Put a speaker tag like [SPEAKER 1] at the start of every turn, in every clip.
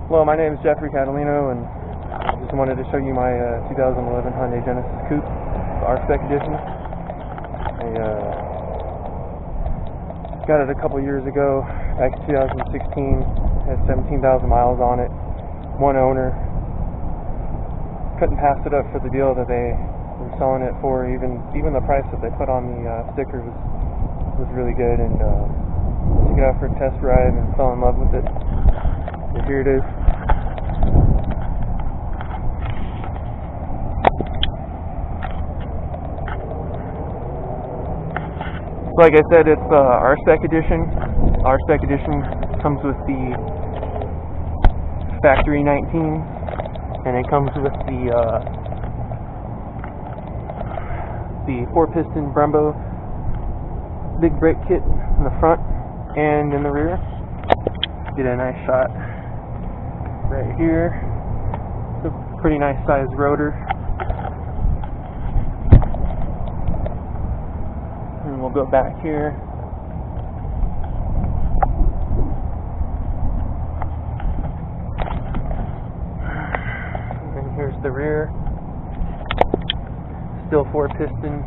[SPEAKER 1] Hello, my name is Jeffrey Catalino, and I just wanted to show you my 2011 Hyundai Genesis Coupe, the rspec edition. I got it a couple years ago, back in 2016. Had 17,000 miles on it, one owner. Couldn't pass it up for the deal that they were selling it for. Even the price that they put on the sticker was really good, and took it out for a test ride and fell in love with it. And here it is. Like I said, it's rspec edition. rspec edition comes with the factory 19, and it comes with the 4-piston Brembo big brake kit in the front and in the rear. Get a nice shot right here. It's a pretty nice sized rotor. And we'll go back here. And here's the rear. Still 4-piston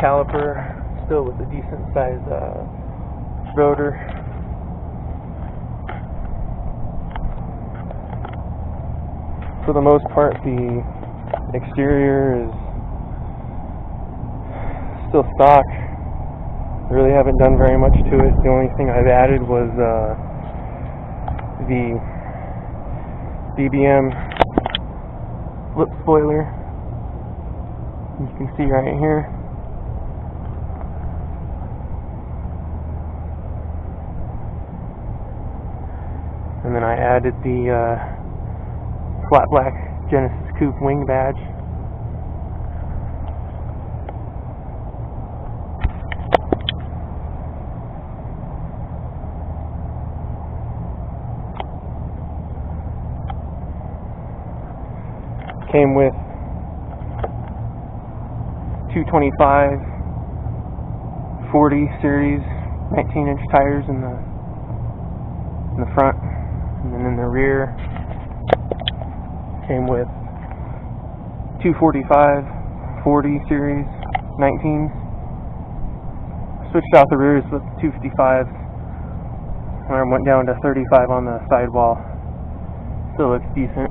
[SPEAKER 1] caliper, still with a decent sized rotor. For the most part, the exterior is still stock. Really haven't done very much to it. The only thing I've added was the BBM lip spoiler. You can see right here. And then I added the flat black Genesis Coupe wing badge. Came with 225 40 series 19-inch tires in the front, and then in the rear came with 245 40 series 19s. Switched out the rears with 255, and I went down to 35 on the sidewall. Still looks decent.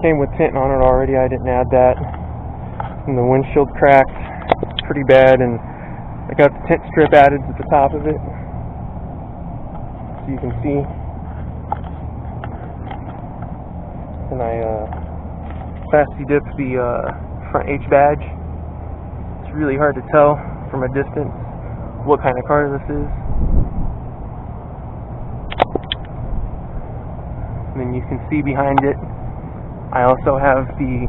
[SPEAKER 1] Came with tint on it already. I didn't add that. And the windshield cracked pretty bad, and I got the tint strip added to the top of it, so you can see. And I plasti dipped the front H badge. It's really hard to tell from a distance what kind of car this is. And then you can see behind it, I also have the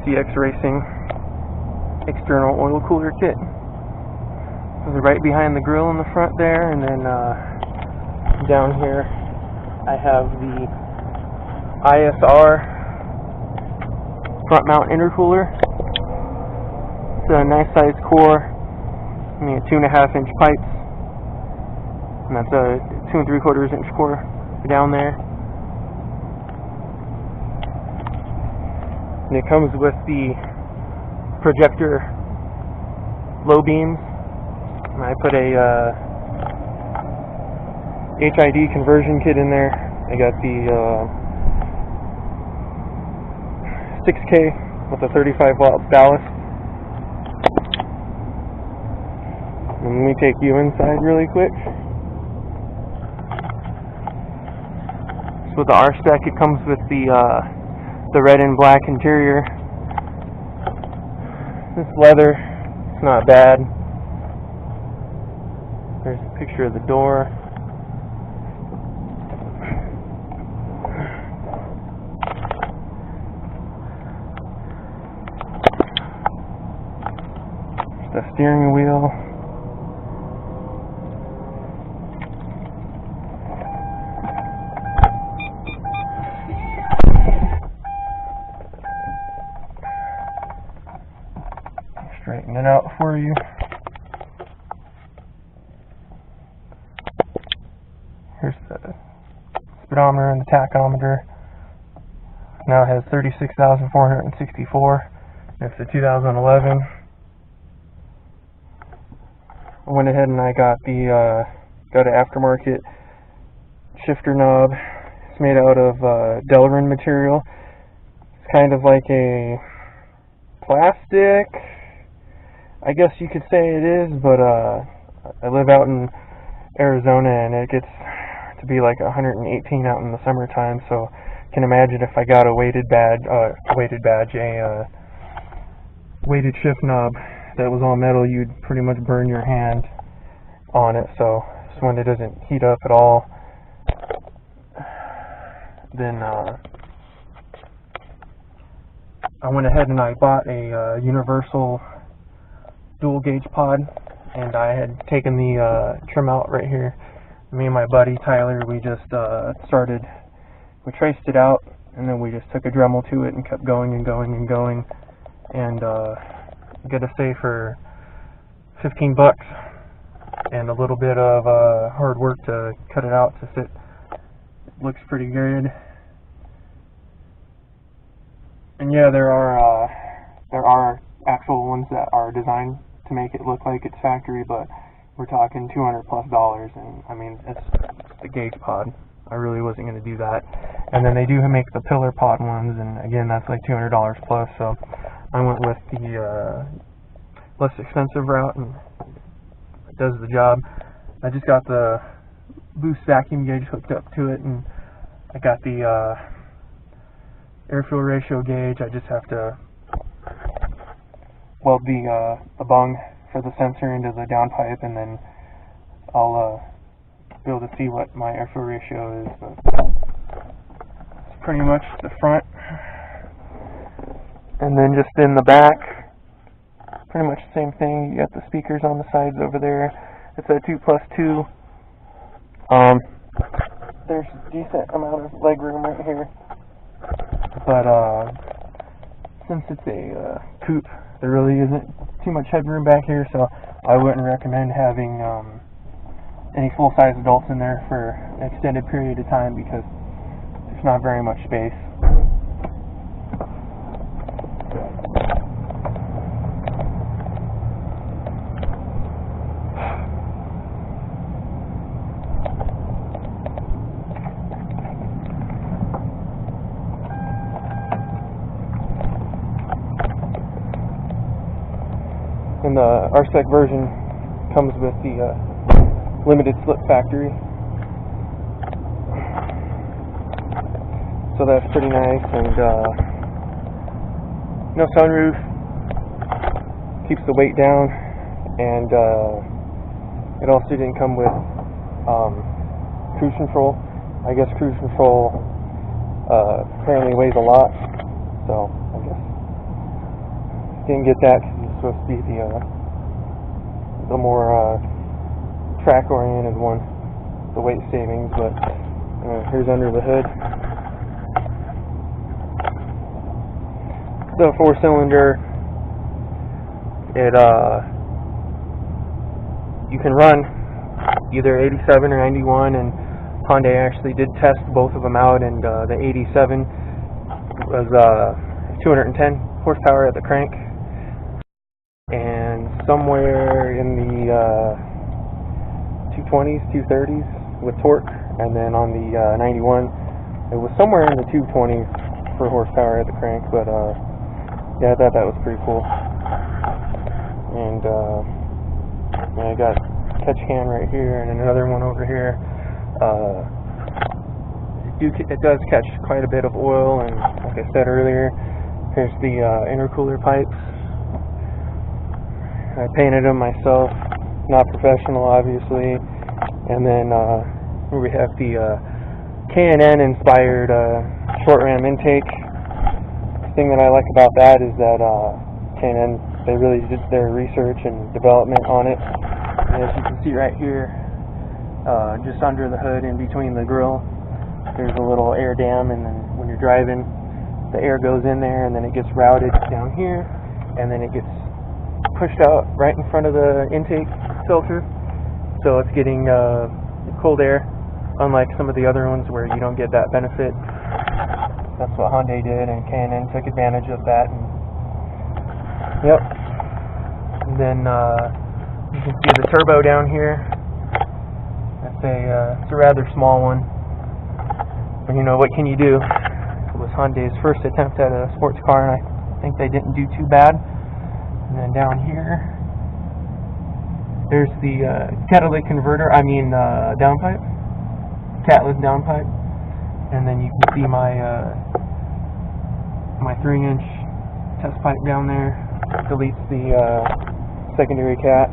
[SPEAKER 1] CX Racing external oil cooler kit. So right behind the grill in the front there, and then down here I have the ISR front mount intercooler. It's a nice sized core. I mean, 2.5-inch pipes, and that's a 2 3/4-inch core down there. And it comes with the projector low beams. And I put a HID conversion kit in there. I got the 6K with a 35-watt ballast. And let me take you inside really quick. So with the rspec, it comes with the red and black interior. This leather, it's not bad. There's a picture of the door. The steering wheel. Straighten it out for you. Here's the speedometer and the tachometer. Now it has 36,464. It's a 2011. I went ahead and I got the got an aftermarket shifter knob. It's made out of Delrin material. It's kind of like a plastic, I guess you could say it is, but I live out in Arizona and it gets to be like 118 out in the summertime, so I can imagine if I got a weighted shift knob that was all metal, you'd pretty much burn your hand on it. So when it doesn't heat up at all, then I went ahead and I bought a universal dual gauge pod, and I had taken the trim out right here. Me and my buddy Tyler, we just we traced it out, and then we just took a Dremel to it and kept going and going and going, and gotta say, for 15 bucks and a little bit of hard work to cut it out to fit, it looks pretty good. And yeah, there are actual ones that are designed to make it look like it's factory, but we're talking $200+, and I mean, it's the gauge pod. I really wasn't going to do that. And then they do make the pillar pod ones, and again, that's like $200+, so I went with the less expensive route, and it does the job. I just got the boost vacuum gauge hooked up to it, and I got the air-fuel ratio gauge. I just have to weld the bung for the sensor into the downpipe, and then I'll be able to see what my air-fuel ratio is. But it's pretty much the front, and then just in the back, pretty much the same thing. You got the speakers on the sides over there. It's a 2+2. There's a decent amount of leg room right here, but since it's a coupe, there really isn't too much headroom back here, so I wouldn't recommend having any full-size adults in there for an extended period of time, because there's not very much space. And the rspec version comes with the limited slip factory, so that's pretty nice. And no sunroof, keeps the weight down, and it also didn't come with cruise control. I guess cruise control apparently weighs a lot, so I guess didn't get that because it's supposed to be the more track-oriented one, the weight savings. But here's under the hood. The 4-cylinder. It you can run either 87 or 91, and Hyundai actually did test both of them out, and the 87 was 210 horsepower at the crank, and somewhere in the 220s, 230s with torque, and then on the 91 it was somewhere in the 220s for horsepower at the crank. But yeah, I thought that was pretty cool. And I got catch can right here and another one over here. It does catch quite a bit of oil, and like I said earlier, here's the intercooler pipes. I painted them myself, not professional obviously. And then we have the K&N inspired short ram intake. The thing that I like about that is that K&N, they really did their research and development on it. And as you can see right here, just under the hood in between the grill, there's a little air dam, and then when you're driving, the air goes in there, and then it gets routed down here, and then it gets pushed out right in front of the intake filter, so it's getting cold air unlike some of the other ones where you don't get that benefit. That's what Hyundai did, and K&N took advantage of that. And, yep. And then you can see the turbo down here. It's a rather small one. But you know, what can you do? It was Hyundai's first attempt at a sports car, and I think they didn't do too bad. And then down here, there's the catalytic converter, downpipe. Catalytic downpipe. And then you can see my 3-inch test pipe down there. Deletes the secondary cat.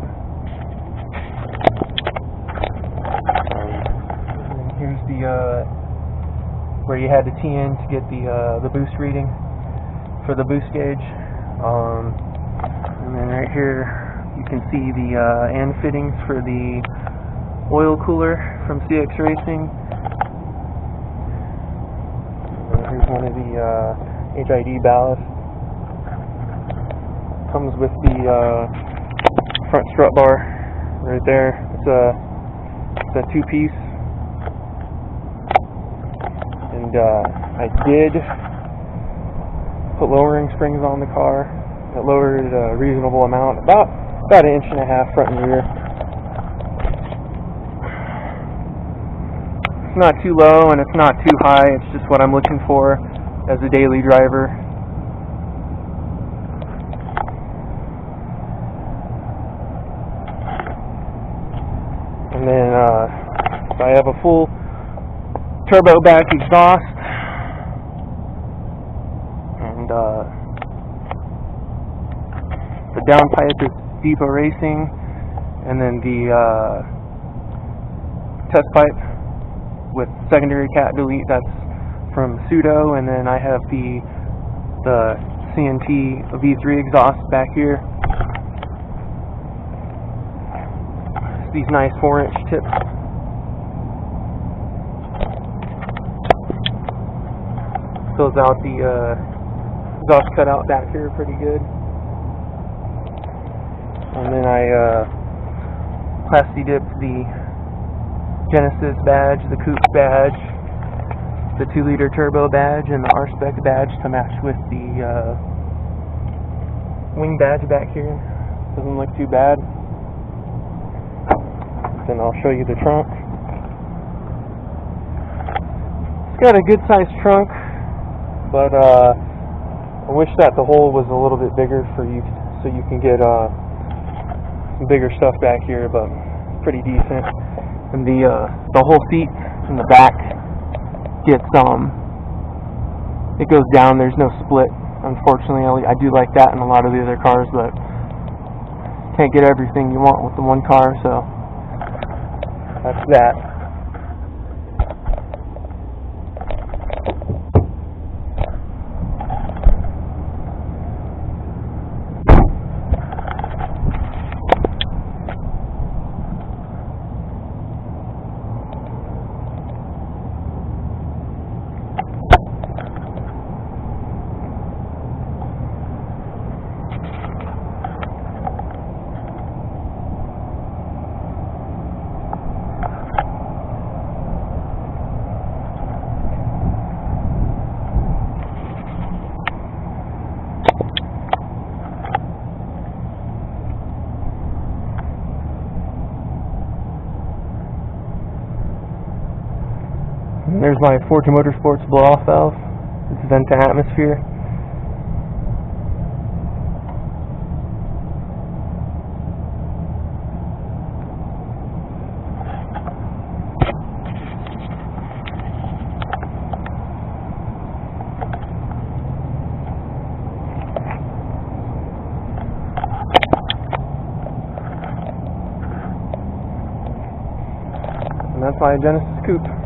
[SPEAKER 1] And then here's the where you had to tee in to get the boost reading for the boost gauge. And then right here you can see the end fittings for the oil cooler from CX Racing. And here's one of the HID ballast. Comes with the front strut bar right there. It's a 2-piece. And I did put lowering springs on the car. It lowered a reasonable amount, about 1.5 inches front and rear. It's not too low and it's not too high. It's just what I'm looking for as a daily driver. And then so I have a full turbo back exhaust, and the downpipe is Depot Racing, and then the test pipe with secondary cat delete, that's from Pseudo, and then I have the CNT V3 exhaust back here. These nice 4-inch tips. Fills out the exhaust cutout back here pretty good. And then I plasti dipped the Genesis badge, the Coupe badge, the 2-liter turbo badge, and the rspec badge to match with the wing badge back here. Doesn't look too bad. Then I'll show you the trunk. It's got a good sized trunk, but I wish that the hole was a little bit bigger for you, so you can get some bigger stuff back here, but it's pretty decent. And the whole seat in the back gets it goes down. There's no split, unfortunately. I do like that in a lot of the other cars, but can't get everything you want with the one car, so that's that. And there's my Fortune Motorsports blow-off valve. It's vent to atmosphere. And that's my Genesis Coupe.